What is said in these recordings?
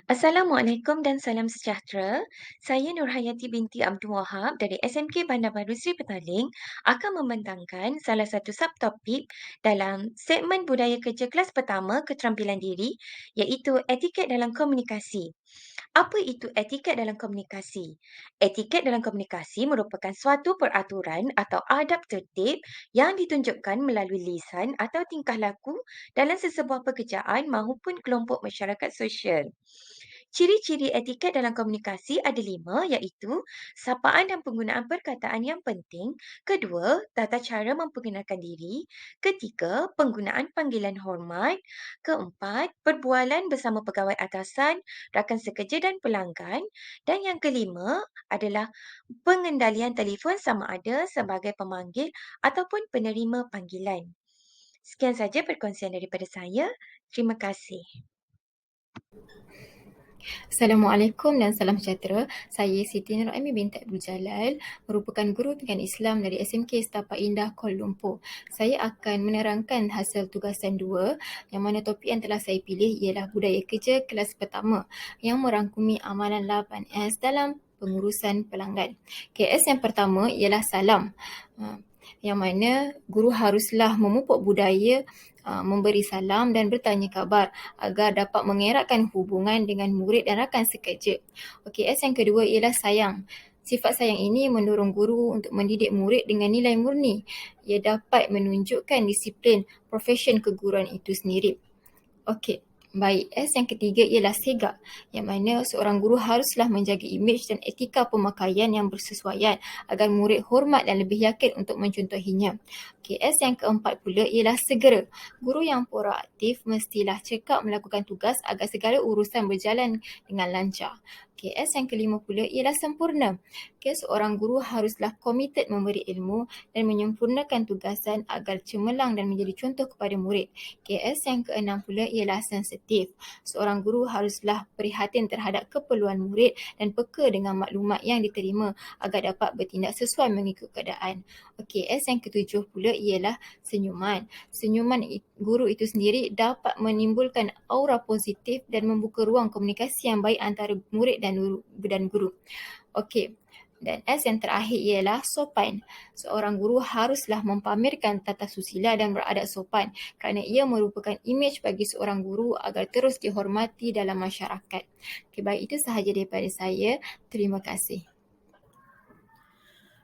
Assalamualaikum dan salam sejahtera. Saya Nurhayati binti Abdul Wahab dari SMK Bandar Baru Sri Petaling akan membentangkan salah satu subtopik dalam segmen budaya kerja kelas pertama keterampilan diri iaitu etiket dalam komunikasi. Apa itu etiket dalam komunikasi? Etiket dalam komunikasi merupakan suatu peraturan atau adab tertib yang ditunjukkan melalui lisan atau tingkah laku dalam sesebuah pekerjaan maupun kelompok masyarakat sosial. Ciri-ciri etiket dalam komunikasi ada 5 iaitu sapaan dan penggunaan perkataan yang penting. Kedua, tata cara memperkenalkan diri. Ketiga, penggunaan panggilan hormat. Keempat, perbualan bersama pegawai atasan, rakan sekerja dan pelanggan. Dan yang kelima adalah pengendalian telefon sama ada sebagai pemanggil ataupun penerima panggilan. Sekian saja perkongsian daripada saya. Terima kasih. Assalamualaikum dan salam sejahtera. Saya Siti Nur Aimi binti Abdul Jalal, merupakan guru tingkatan Islam dari SMK Setapak Indah Kuala Lumpur. Saya akan menerangkan hasil tugasan 2 yang mana topik yang telah saya pilih ialah budaya kerja kelas pertama yang merangkumi amalan 8S dalam pengurusan pelanggan. KS yang pertama ialah salam. Yang mana guru haruslah memupuk budaya memberi salam dan bertanya khabar agar dapat mengeratkan hubungan dengan murid dan rakan sekerja. OKS yang kedua ialah sayang. Sifat sayang ini mendorong guru untuk mendidik murid dengan nilai murni. Ia dapat menunjukkan disiplin profesion keguruan itu sendiri. Okey. Baik, S yang ketiga ialah segak, yang mana seorang guru haruslah menjaga imej dan etika pemakaian yang bersesuaian agar murid hormat dan lebih yakin untuk mencontohinya. Okey, S yang keempat pula ialah segera. Guru yang proaktif mestilah cekap melakukan tugas agar segala urusan berjalan dengan lancar. Okey, S yang kelima pula ialah sempurna. Okey, seorang guru haruslah komited memberi ilmu dan menyempurnakan tugasan agar cemerlang dan menjadi contoh kepada murid. KS yang keenam pula ialah sensitif. Seorang guru haruslah prihatin terhadap keperluan murid dan peka dengan maklumat yang diterima agar dapat bertindak sesuai mengikut keadaan. KS yang ketujuh pula ialah senyuman. Senyuman guru itu sendiri dapat menimbulkan aura positif dan membuka ruang komunikasi yang baik antara murid dan guru. Okey. Dan S yang terakhir ialah sopan. Seorang guru haruslah mempamerkan tata susila dan beradab sopan kerana ia merupakan imej bagi seorang guru agar terus dihormati dalam masyarakat. Okay, baik, itu sahaja daripada saya. Terima kasih.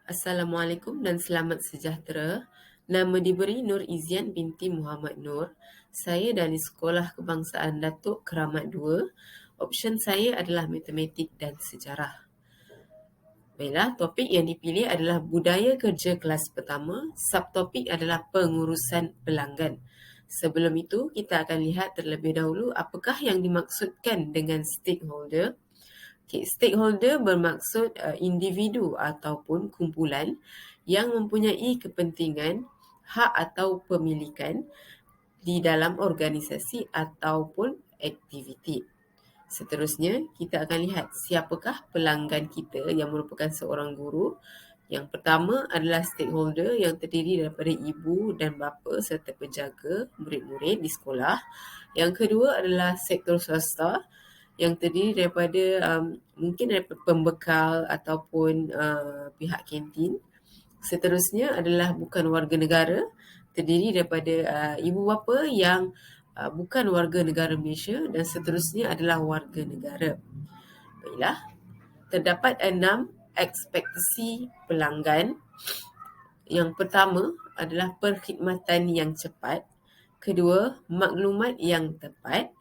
Assalamualaikum dan selamat sejahtera. Nama diberi Nur Izian binti Muhammad Nur. Saya dari Sekolah Kebangsaan Datuk Keramat 2. Option saya adalah matematik dan sejarah. Baiklah, topik yang dipilih adalah budaya kerja kelas pertama. Subtopik adalah pengurusan pelanggan. Sebelum itu, kita akan lihat terlebih dahulu apakah yang dimaksudkan dengan stakeholder. Okay, stakeholder bermaksud individu ataupun kumpulan yang mempunyai kepentingan, hak atau pemilikan di dalam organisasi ataupun aktiviti. Seterusnya, kita akan lihat siapakah pelanggan kita yang merupakan seorang guru. Yang pertama adalah stakeholder yang terdiri daripada ibu dan bapa serta penjaga murid-murid di sekolah. Yang kedua adalah sektor swasta yang terdiri daripada mungkin daripada pembekal ataupun pihak kantin. Seterusnya adalah bukan warga negara, terdiri daripada ibu bapa yang bukan warga negara Malaysia, dan seterusnya adalah warga negara. Baiklah, terdapat 6 ekspektasi pelanggan. Yang pertama adalah perkhidmatan yang cepat. Kedua, maklumat yang tepat.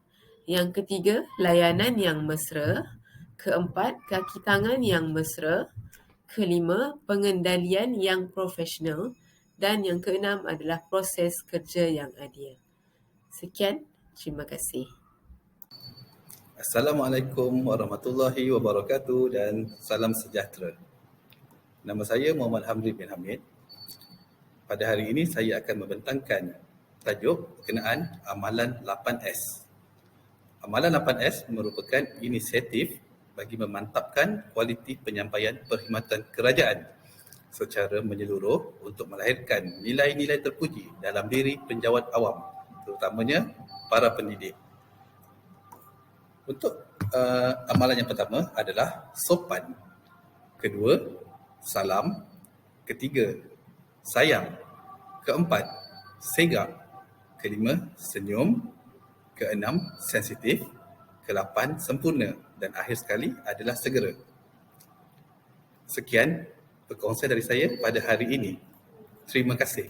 Yang ketiga, layanan yang mesra. Keempat, kaki tangan yang mesra. Kelima, pengendalian yang profesional. Dan yang keenam adalah proses kerja yang adil. Sekian, terima kasih. Assalamualaikum warahmatullahi wabarakatuh dan salam sejahtera. Nama saya Muhammad Hamri bin Hamid. Pada hari ini saya akan membentangkan tajuk berkenaan Amalan 8S. Amalan 8S merupakan inisiatif bagi memantapkan kualiti penyampaian perkhidmatan kerajaan secara menyeluruh untuk melahirkan nilai-nilai terpuji dalam diri penjawat awam, terutamanya para pendidik. Untuk amalan yang pertama adalah sopan. Kedua, salam. Ketiga, sayang. Keempat, segak. Kelima, senyum. Keenam, sensitif. Kelapan, sempurna. Dan akhir sekali adalah segera. Sekian perkongsian dari saya pada hari ini. Terima kasih.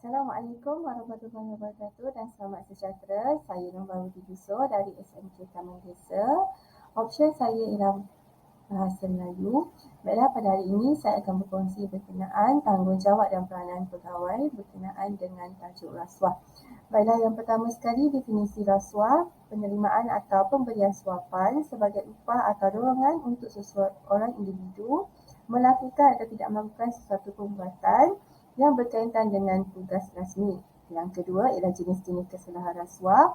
Assalamualaikum warahmatullahi wabarakatuh dan selamat sejahtera. Saya Nur Bawudi Biso dari SMK Taman Desa. Option saya ialah bahasa Melayu. Baiklah, pada hari ini saya akan berkongsi berkenaan tanggungjawab dan peranan pegawai berkenaan dengan tajuk rasuah. Baiklah, yang pertama sekali definisi rasuah, penerimaan atau pemberian suapan sebagai upah atau dorongan untuk seseorang individu melakukan atau tidak melakukan sesuatu perbuatan yang berkaitan dengan tugas rasmi. Yang kedua ialah jenis-jenis kesalahan rasuah.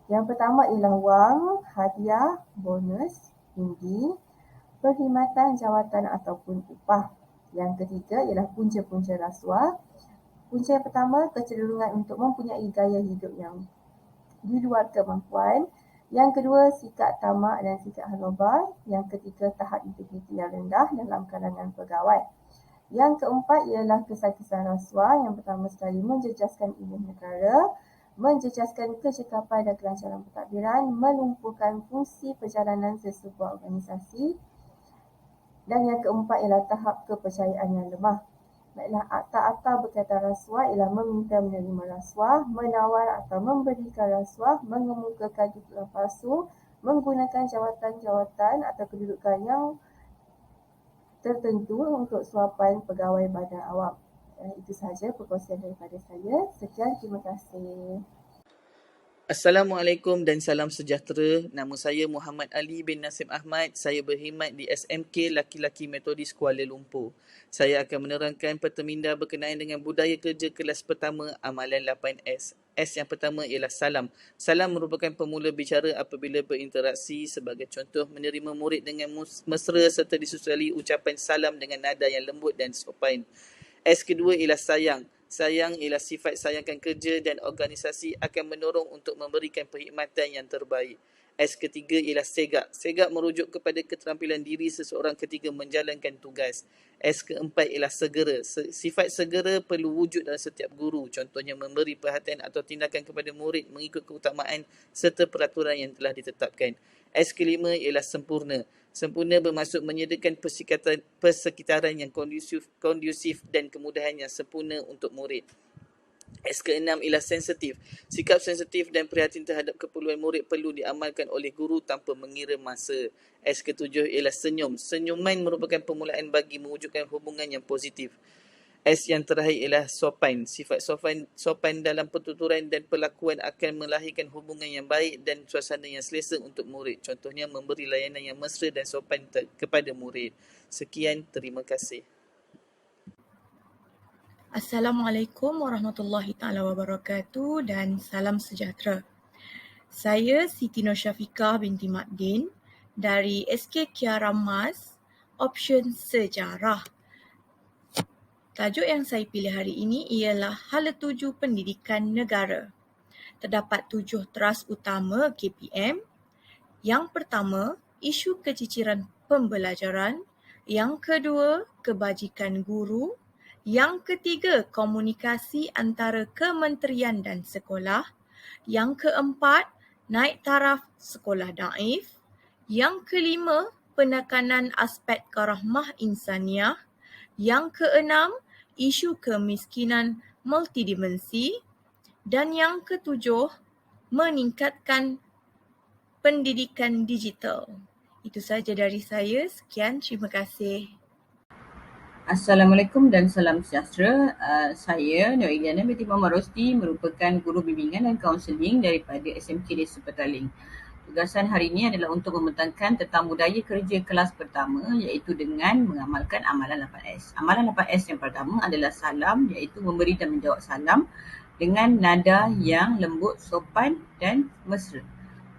Yang pertama ialah wang, hadiah, bonus, undi, perkhidmatan jawatan ataupun upah. Yang ketiga ialah punca-punca rasuah. Punca yang pertama, kecenderungan untuk mempunyai gaya hidup yang di luar kemampuan. Yang kedua, sikap tamak dan sikap harobah. Yang ketiga, tahap integriti yang rendah dalam kalangan pegawai. Yang keempat ialah kesan-kesan rasuah. Yang pertama sekali, menjejaskan imej negara, menjejaskan kecekapan dan kelancaran pentadbiran, melumpuhkan fungsi perjalanan sesebuah organisasi. Dan yang keempat ialah tahap kepercayaan yang lemah. Baiklah, akta-akta berkaitan rasuah ialah meminta menerima rasuah, menawar atau memberikan rasuah, mengemukakan tutupan palsu, menggunakan jawatan-jawatan atau kedudukan yang tertentu untuk suapan pegawai badan awam. Itu sahaja perkongsian daripada saya. Sekian, terima kasih. Assalamualaikum dan salam sejahtera. Nama saya Muhammad Ali bin Nasim Ahmad. Saya berkhidmat di SMK Laki-Laki Metodis Kuala Lumpur. Saya akan menerangkan perteminda berkenaan dengan budaya kerja kelas pertama amalan 8S. S yang pertama ialah salam. Salam merupakan pemula bicara apabila berinteraksi. Sebagai contoh, menerima murid dengan mesra serta disusuli ucapan salam dengan nada yang lembut dan sopan. S kedua ialah sayang. Sayang ialah sifat sayangkan kerja dan organisasi akan mendorong untuk memberikan perkhidmatan yang terbaik. S ketiga ialah segak. Segak merujuk kepada keterampilan diri seseorang ketika menjalankan tugas. S keempat ialah segera. Sifat segera perlu wujud dalam setiap guru. Contohnya memberi perhatian atau tindakan kepada murid mengikut keutamaan serta peraturan yang telah ditetapkan. S kelima ialah sempurna. Sempurna bermaksud menyediakan persekitaran yang kondusif dan kemudahan yang sempurna untuk murid. S keenam ialah sensitif. Sikap sensitif dan prihatin terhadap keperluan murid perlu diamalkan oleh guru tanpa mengira masa. S ketujuh ialah senyum. Senyuman merupakan permulaan bagi mewujudkan hubungan yang positif. S yang terakhir ialah sopan. Sifat sopan dalam pertuturan dan perlakuan akan melahirkan hubungan yang baik dan suasana yang selesa untuk murid. Contohnya memberi layanan yang mesra dan sopan kepada murid. Sekian, terima kasih. Assalamualaikum warahmatullahi taala wabarakatuh dan salam sejahtera. Saya Siti Nur Syafiqah binti Makdin dari SK Kiara Mas, option sejarah. Tajuk yang saya pilih hari ini ialah Hala 7 Pendidikan Negara. Terdapat 7 teras utama KPM. Yang pertama, isu keciciran pembelajaran. Yang kedua, kebajikan guru. Yang ketiga, komunikasi antara kementerian dan sekolah. Yang keempat, naik taraf sekolah daif. Yang kelima, penekanan aspek karahmah insaniah. Yang keenam, isu kemiskinan multidimensi. Dan yang ketujuh, meningkatkan pendidikan digital. Itu sahaja dari saya. Sekian, terima kasih. Assalamualaikum dan salam sejahtera. Saya Nur Iliana binti Muhammad Rosdi, merupakan guru bimbingan dan kaunseling daripada SMK Desa Petaling. Tugasan hari ini adalah untuk membentangkan tentang budaya kerja kelas pertama, iaitu dengan mengamalkan amalan 8S. Amalan 8S yang pertama adalah salam, iaitu memberi dan menjawab salam dengan nada yang lembut, sopan dan mesra.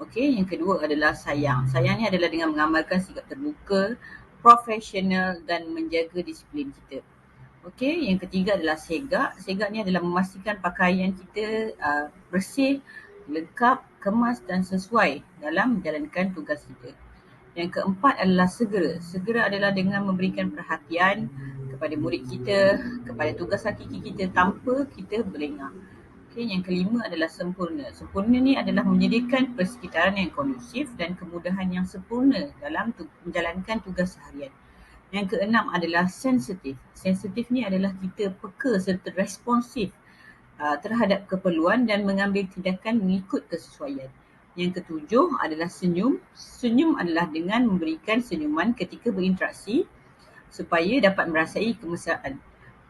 Okey, yang kedua adalah sayang. Sayang ni adalah dengan mengamalkan sikap terbuka, profesional dan menjaga disiplin kita. Okey, yang ketiga adalah segak. Segak ni adalah memastikan pakaian kita bersih lengkap, kemas dan sesuai dalam menjalankan tugas kita. Yang keempat adalah segera. Segera adalah dengan memberikan perhatian kepada murid kita, kepada tugas hakiki kita tanpa kita berlengah. Okay, yang kelima adalah sempurna. Sempurna ni adalah menyediakan persekitaran yang kondusif dan kemudahan yang sempurna dalam menjalankan tugas seharian. Yang keenam adalah sensitif. Sensitif ni adalah kita peka serta responsif terhadap keperluan dan mengambil tindakan mengikut kesesuaian. Yang ketujuh adalah senyum. Senyum adalah dengan memberikan senyuman ketika berinteraksi supaya dapat merasai kemesraan.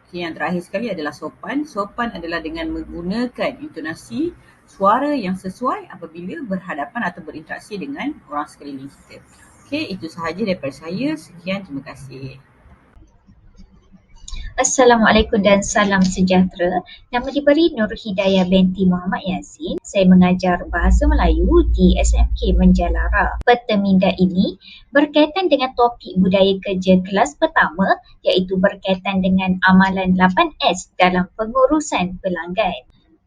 Okay, yang terakhir sekali adalah sopan. Sopan adalah dengan menggunakan intonasi suara yang sesuai apabila berhadapan atau berinteraksi dengan orang sekeliling kita. Okey, itu sahaja daripada saya. Sekian, terima kasih. Assalamualaikum dan salam sejahtera. Nama diberi Nur Hidayah binti Muhammad Yasin. Saya mengajar Bahasa Melayu di SMK Menjalara. Perteminda ini berkaitan dengan topik budaya kerja kelas pertama iaitu berkaitan dengan amalan 8S dalam pengurusan pelanggan.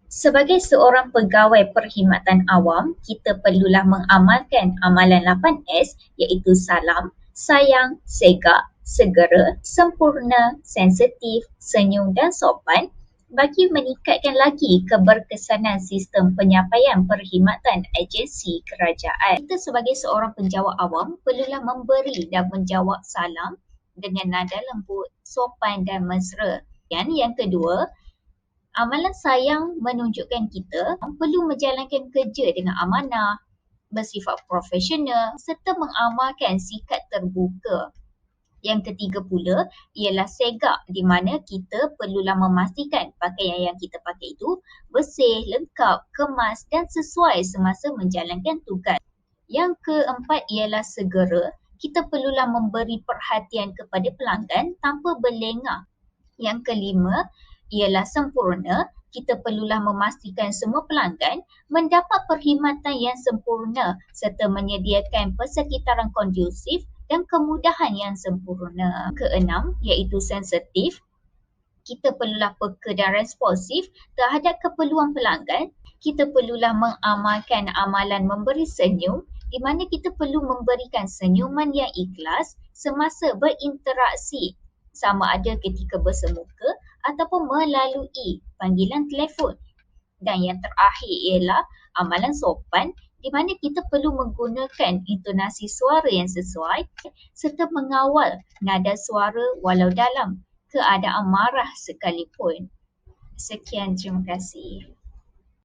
Sebagai seorang pegawai perkhidmatan awam, kita perlulah mengamalkan amalan 8S iaitu salam, sayang, segak, segera, sempurna, sensitif, senyum dan sopan bagi meningkatkan lagi keberkesanan sistem penyampaian perkhidmatan agensi kerajaan. Kita sebagai seorang penjawat awam perlulah memberi dan menjawab salam dengan nada lembut, sopan dan mesra. Dan yang kedua, amalan sayang menunjukkan kita perlu menjalankan kerja dengan amanah, bersifat profesional serta mengamalkan sikap terbuka. Yang ketiga pula ialah segak di mana kita perlulah memastikan pakaian yang kita pakai itu bersih, lengkap, kemas dan sesuai semasa menjalankan tugas. Yang keempat ialah segera. Kita perlulah memberi perhatian kepada pelanggan tanpa berlengah. Yang kelima ialah sempurna. Kita perlulah memastikan semua pelanggan mendapat perkhidmatan yang sempurna serta menyediakan persekitaran kondusif dan kemudahan yang sempurna. Keenam iaitu sensitif. Kita perlulah peka dan responsif terhadap keperluan pelanggan. Kita perlulah mengamalkan amalan memberi senyum di mana kita perlu memberikan senyuman yang ikhlas semasa berinteraksi sama ada ketika bersemuka ataupun melalui panggilan telefon. Dan yang terakhir ialah amalan sopan di mana kita perlu menggunakan intonasi suara yang sesuai serta mengawal nada suara walau dalam keadaan marah sekalipun. Sekian, terima kasih.